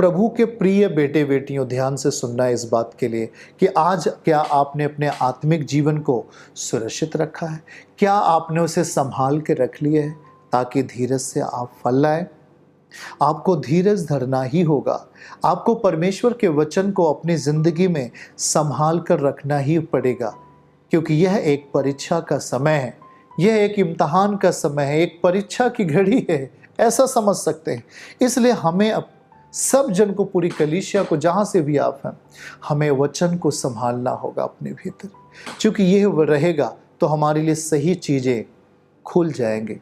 प्रभु के प्रिय बेटे बेटियों, ध्यान से सुनना है इस बात के लिए कि आज क्या आपने अपने आत्मिक जीवन को सुरक्षित रखा है? क्या आपने उसे संभाल के रख लिया है ताकि धीरज से आप फल लाएं? आपको धीरज धरना ही होगा। आपको परमेश्वर के वचन को अपनी जिंदगी में संभाल कर रखना ही पड़ेगा, क्योंकि यह एक परीक्षा का समय है, यह एक इम्तहान का समय है, एक परीक्षा की घड़ी है, ऐसा समझ सकते हैं। इसलिए हमें अब सब जन को, पूरी कलीसिया को, जहाँ से भी आप हैं, हमें वचन को संभालना होगा अपने भीतर, क्योंकि यह रहेगा तो हमारे लिए सही चीज़ें खुल जाएंगे।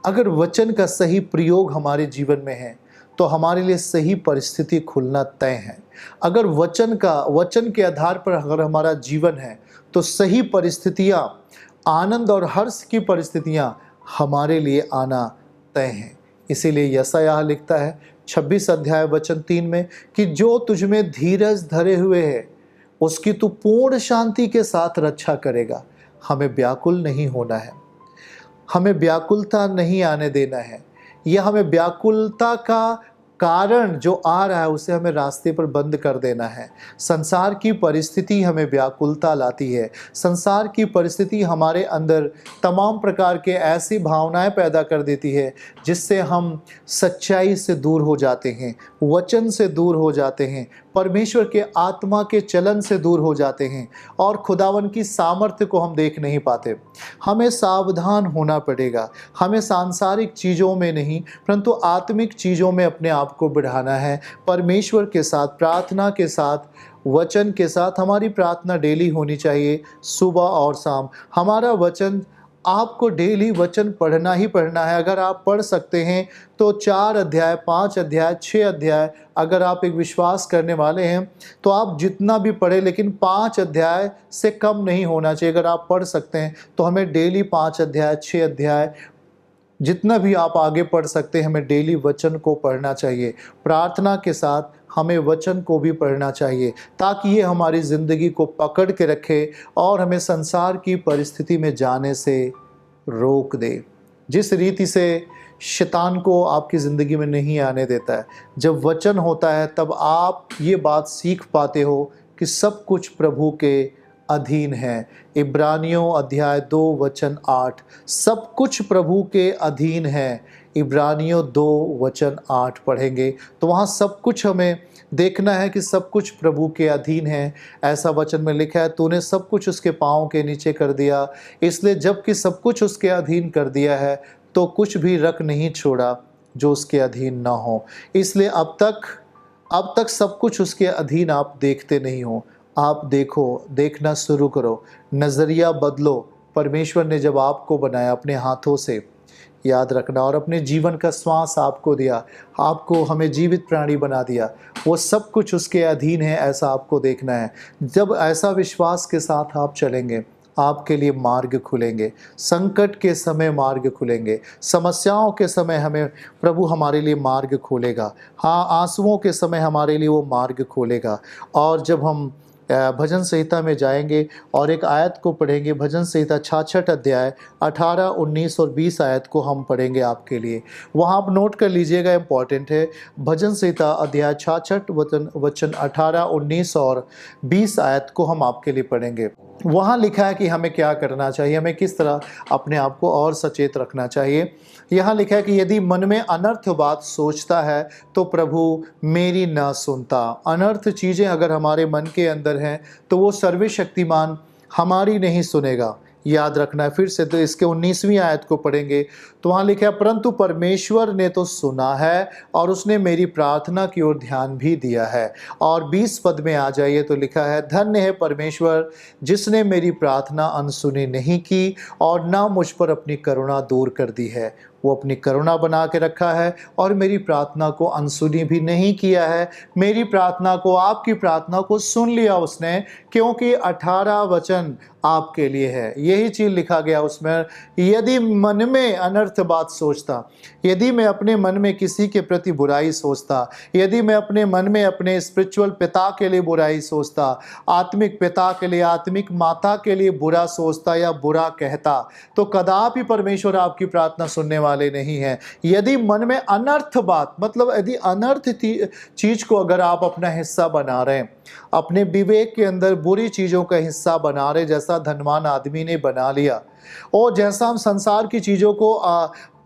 अगर वचन का सही प्रयोग हमारे जीवन में है तो हमारे लिए सही परिस्थिति खुलना तय है। अगर वचन के आधार पर अगर हमारा जीवन है तो सही परिस्थितियाँ, आनंद और हर्ष की परिस्थितियाँ हमारे लिए आना तय हैं। इसीलिए यशायाह लिखता है 26 अध्याय वचन 3 में कि जो तुझ में धीरज धरे हुए है उसकी तू पूर्ण शांति के साथ रक्षा करेगा। हमें व्याकुल नहीं होना है, हमें व्याकुलता नहीं आने देना है। यह हमें व्याकुलता का कारण जो आ रहा है उसे हमें रास्ते पर बंद कर देना है। संसार की परिस्थिति हमें व्याकुलता लाती है। संसार की परिस्थिति हमारे अंदर तमाम प्रकार के ऐसी भावनाएं पैदा कर देती है जिससे हम सच्चाई से दूर हो जाते हैं, वचन से दूर हो जाते हैं, परमेश्वर के आत्मा के चलन से दूर हो जाते हैं और खुदावन की सामर्थ्य को हम देख नहीं पाते। हमें सावधान होना पड़ेगा। हमें सांसारिक चीज़ों में नहीं परंतु आत्मिक चीज़ों में अपने आप को बढ़ाना है। परमेश्वर के साथ, प्रार्थना के साथ, वचन के साथ हमारी प्रार्थना डेली होनी चाहिए, सुबह और शाम। हमारा वचन, आपको डेली वचन पढ़ना ही पढ़ना है। अगर आप पढ़ सकते हैं तो 4 अध्याय, 5 अध्याय, 6 अध्याय, अगर आप एक विश्वास करने वाले हैं तो आप जितना भी पढ़ें, लेकिन 5 अध्याय से कम नहीं होना चाहिए। अगर आप पढ़ सकते हैं तो हमें डेली 5 अध्याय, 6 अध्याय, जितना भी आप आगे पढ़ सकते हैं, हमें डेली वचन को पढ़ना चाहिए। प्रार्थना के साथ हमें वचन को भी पढ़ना चाहिए ताकि ये हमारी ज़िंदगी को पकड़ के रखे और हमें संसार की परिस्थिति में जाने से रोक दे। जिस रीति से शैतान को आपकी ज़िंदगी में नहीं आने देता है, जब वचन होता है तब आप ये बात सीख पाते हो कि सब कुछ प्रभु के अधीन है। इब्रानियों अध्याय 2 वचन 8, सब कुछ प्रभु के अधीन है। इब्रानियों 2 वचन 8 पढ़ेंगे तो वहाँ सब कुछ हमें देखना है कि सब कुछ प्रभु के अधीन है। ऐसा वचन में लिखा है, तूने सब कुछ उसके पाँव के नीचे कर दिया। इसलिए जबकि सब कुछ उसके अधीन कर दिया है तो कुछ भी रख नहीं छोड़ा जो उसके अधीन ना हो। इसलिए अब तक सब कुछ उसके अधीन आप देखते नहीं हो। आप देखो, देखना शुरू करो, नज़रिया बदलो। परमेश्वर ने जब आपको बनाया अपने हाथों से, याद रखना, और अपने जीवन का श्वास आपको दिया, आपको हमें जीवित प्राणी बना दिया, वो सब कुछ उसके अधीन है, ऐसा आपको देखना है। जब ऐसा विश्वास के साथ आप चलेंगे, आपके लिए मार्ग खुलेंगे। संकट के समय मार्ग खुलेंगे, समस्याओं के समय हमें प्रभु हमारे लिए मार्ग खोलेगा। हाँ, आंसुओं के समय हमारे लिए वो मार्ग खोलेगा। और जब हम भजन संहिता में जाएंगे और एक आयत को पढ़ेंगे, भजन संहिता 66 अध्याय 18, 19 और 20 आयत को हम पढ़ेंगे आपके लिए। वहाँ आप नोट कर लीजिएगा, इम्पॉर्टेंट है। भजन संहिता अध्याय 66 वचन 18, 19 और 20 आयत को हम आपके लिए पढ़ेंगे। वहाँ लिखा है कि हमें क्या करना चाहिए, हमें किस तरह अपने आप को और सचेत रखना चाहिए। यहाँ लिखा है कि यदि मन में अनर्थ बात सोचता है तो प्रभु मेरी ना सुनता। अनर्थ चीज़ें अगर हमारे मन के अंदर हैं तो वो सर्वशक्तिमान हमारी नहीं सुनेगा। याद रखना है। फिर से तो इसके 19वीं आयत को पढ़ेंगे तो वहाँ लिखा है, परंतु परमेश्वर ने तो सुना है और उसने मेरी प्रार्थना की ओर ध्यान भी दिया है। और 20 पद में आ जाइए तो लिखा है, धन्य है परमेश्वर जिसने मेरी प्रार्थना अनसुनी नहीं की और ना मुझ पर अपनी करुणा दूर कर दी है। वो अपनी करुणा बना के रखा है और मेरी प्रार्थना को अनसुनी भी नहीं किया है। मेरी प्रार्थना को, आपकी प्रार्थना को सुन लिया उसने, क्योंकि 18 वचन आपके लिए है। यही चीज लिखा गया उसमें, यदि मन में अनर्थ बात सोचता, यदि मैं अपने मन में किसी के प्रति बुराई सोचता, यदि मैं अपने मन में अपने स्पिरिचुअल पिता के लिए बुराई सोचता, आत्मिक पिता के लिए, आत्मिक माता के लिए बुरा सोचता या बुरा कहता, तो कदापि परमेश्वर आपकी प्रार्थना सुनने वाले नहीं है। यदि मन में अनर्थ बात, मतलब यदि अनर्थ चीज को अगर आप अपना हिस्सा बना रहे हैं, अपने विवेक के अंदर बुरी चीजों का हिस्सा बना रहे, जैसा धनवान आदमी ने बना लिया, और जैसा हम संसार की चीजों को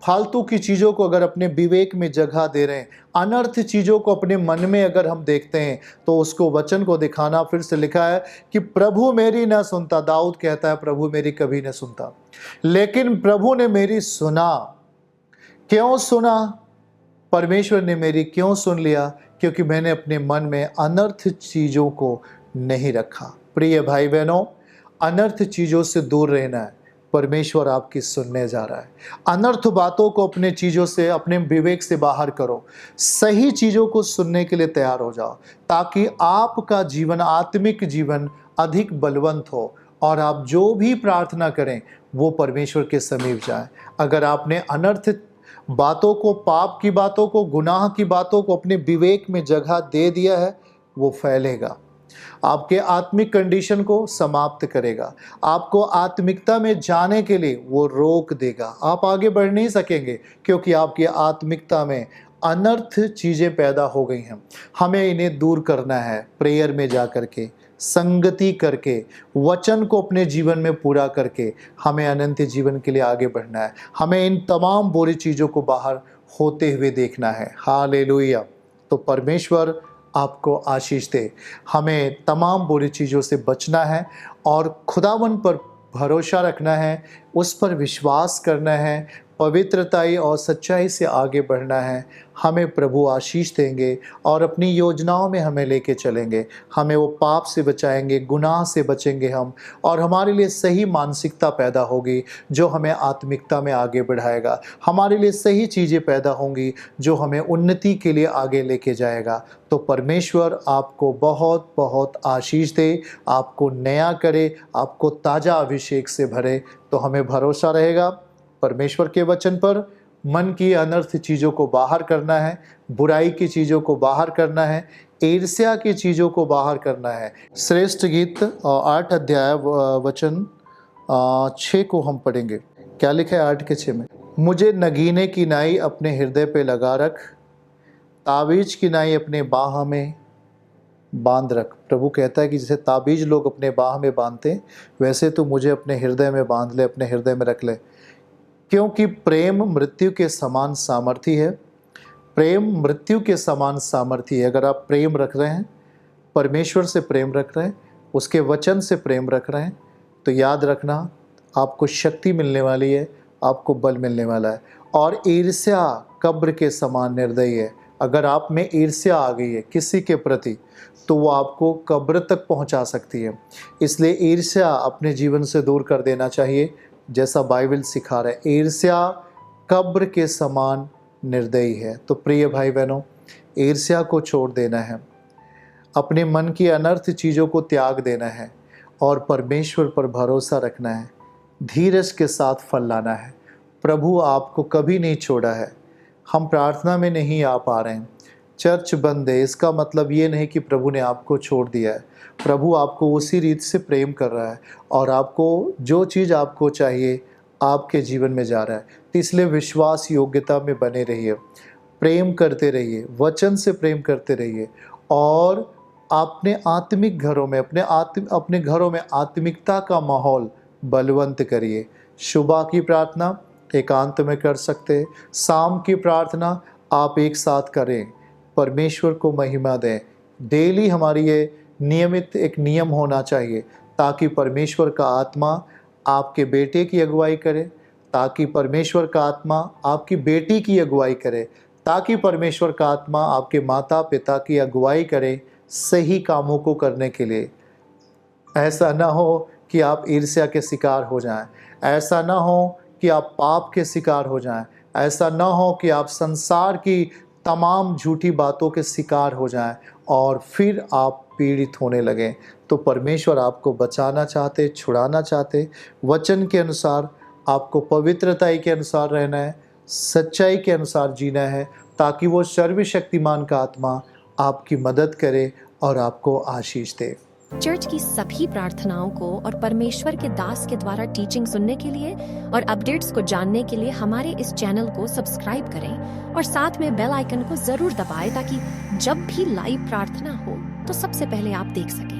फालतू की चीजों को अगर अपने विवेक में जगह दे रहे हैं, अनर्थ चीजों को अपने मन में अगर हम देखते हैं, तो उसको वचन को दिखाना। फिर से लिखा है कि प्रभु मेरी न सुनता, दाऊद कहता है प्रभु मेरी कभी न सुनता, लेकिन प्रभु ने मेरी सुना। क्यों सुना? परमेश्वर ने मेरी क्यों सुन लिया? क्योंकि मैंने अपने मन में अनर्थ चीजों को नहीं रखा। प्रिय भाई बहनों, अनर्थ चीजों से दूर रहना है, परमेश्वर आपकी सुनने जा रहा है। अनर्थ बातों को अपने चीजों से, अपने विवेक से बाहर करो, सही चीजों को सुनने के लिए तैयार हो जाओ, ताकि आपका जीवन, आत्मिक जीवन अधिक बलवंत हो और आप जो भी प्रार्थना करें वो परमेश्वर के समीप जाए। अगर आपने अनर्थ बातों को, पाप की बातों को, गुनाह की बातों को अपने विवेक में जगह दे दिया है, वो फैलेगा, आपके आत्मिक कंडीशन को समाप्त करेगा, आपको आत्मिकता में जाने के लिए वो रोक देगा। आप आगे बढ़ नहीं सकेंगे, क्योंकि आपकी आत्मिकता में अनर्थ चीजें पैदा हो गई हैं। हमें इन्हें दूर करना है, प्रेयर में जा करके, संगति करके, वचन को अपने जीवन में पूरा करके हमें अनंत जीवन के लिए आगे बढ़ना है। हमें इन तमाम बुरी चीज़ों को बाहर होते हुए देखना है। हालेलुया। तो परमेश्वर आपको आशीष दे। हमें तमाम बुरी चीज़ों से बचना है और खुदावन पर भरोसा रखना है, उस पर विश्वास करना है, पवित्रताई और सच्चाई से आगे बढ़ना है। हमें प्रभु आशीष देंगे और अपनी योजनाओं में हमें लेके चलेंगे। हमें वो पाप से बचाएंगे, गुनाह से बचेंगे हम, और हमारे लिए सही मानसिकता पैदा होगी जो हमें आत्मिकता में आगे बढ़ाएगा। हमारे लिए सही चीज़ें पैदा होंगी जो हमें उन्नति के लिए आगे लेके जाएगा। तो परमेश्वर आपको बहुत बहुत आशीष दे, आपको नया करे, आपको ताज़ा अभिषेक से भरे। तो हमें भरोसा रहेगा परमेश्वर के वचन पर। मन की अनर्थ चीज़ों को बाहर करना है, बुराई की चीज़ों को बाहर करना है, ईर्ष्या की चीज़ों को बाहर करना है। श्रेष्ठ गीत 8 अध्याय वचन 6 को हम पढ़ेंगे। क्या लिखा है 8 के 6 में? मुझे नगीने की नाई अपने हृदय पे लगा रख, ताबीज की नाई अपने बाह में बांध रख। प्रभु कहता है कि जैसे ताबीज लोग अपने बाह में बांधते हैं, वैसे तो मुझे अपने हृदय में बांध ले, अपने हृदय में रख ले। क्योंकि प्रेम मृत्यु के समान सामर्थी है। प्रेम मृत्यु के समान सामर्थी है। अगर आप प्रेम रख रहे हैं, परमेश्वर से प्रेम रख रहे हैं, उसके वचन से प्रेम रख रहे हैं, तो याद रखना आपको शक्ति मिलने वाली है, आपको बल मिलने वाला है। और ईर्ष्या कब्र के समान निर्दयी है। अगर आप में ईर्ष्या आ गई है किसी के प्रति, तो वो आपको कब्र तक पहुंचा सकती है। इसलिए ईर्ष्या अपने जीवन से दूर कर देना चाहिए। जैसा बाइबल सिखा रहा है, ईर्ष्या कब्र के समान निर्दयी है। तो प्रिय भाई बहनों, ईर्ष्या को छोड़ देना है, अपने मन की अनर्थ चीज़ों को त्याग देना है और परमेश्वर पर भरोसा रखना है। धीरज के साथ फल लाना है। प्रभु आपको कभी नहीं छोड़ा है। हम प्रार्थना में नहीं आ पा रहे हैं, चर्च बंद है, इसका मतलब ये नहीं कि प्रभु ने आपको छोड़ दिया है। प्रभु आपको उसी रीत से प्रेम कर रहा है और आपको जो चीज़ आपको चाहिए आपके जीवन में जा रहा है। तो इसलिए विश्वास योग्यता में बने रहिए, प्रेम करते रहिए, वचन से प्रेम करते रहिए और अपने आत्मिक घरों में, अपने घरों में आत्मिकता का माहौल बलवंत करिए। सुबह की प्रार्थना एकांत में कर सकते हैं, शाम की प्रार्थना आप एक साथ करें, परमेश्वर को महिमा दें। डेली हमारी ये नियमित एक नियम होना चाहिए, ताकि परमेश्वर का आत्मा आपके बेटे की अगुवाई करे, ताकि परमेश्वर का आत्मा आपकी बेटी की अगुवाई करे, ताकि परमेश्वर का आत्मा आपके माता पिता की अगुवाई करे सही कामों को करने के लिए। ऐसा ना हो कि आप ईर्ष्या के शिकार हो जाएं, ऐसा ना हो कि आप पाप के शिकार हो जाएं, ऐसा ना हो कि आप संसार की तमाम झूठी बातों के शिकार हो जाएं और फिर आप पीड़ित होने लगें, तो परमेश्वर आपको बचाना चाहते, छुड़ाना चाहते। वचन के अनुसार आपको पवित्रता के अनुसार रहना है, सच्चाई के अनुसार जीना है, ताकि वो सर्वशक्तिमान का आत्मा आपकी मदद करे और आपको आशीष दे। चर्च की सभी प्रार्थनाओं को और परमेश्वर के दास के द्वारा टीचिंग सुनने के लिए और अपडेट्स को जानने के लिए हमारे इस चैनल को सब्सक्राइब करें और साथ में बेल आइकन को जरूर दबाएं, ताकि जब भी लाइव प्रार्थना हो तो सबसे पहले आप देख सकें।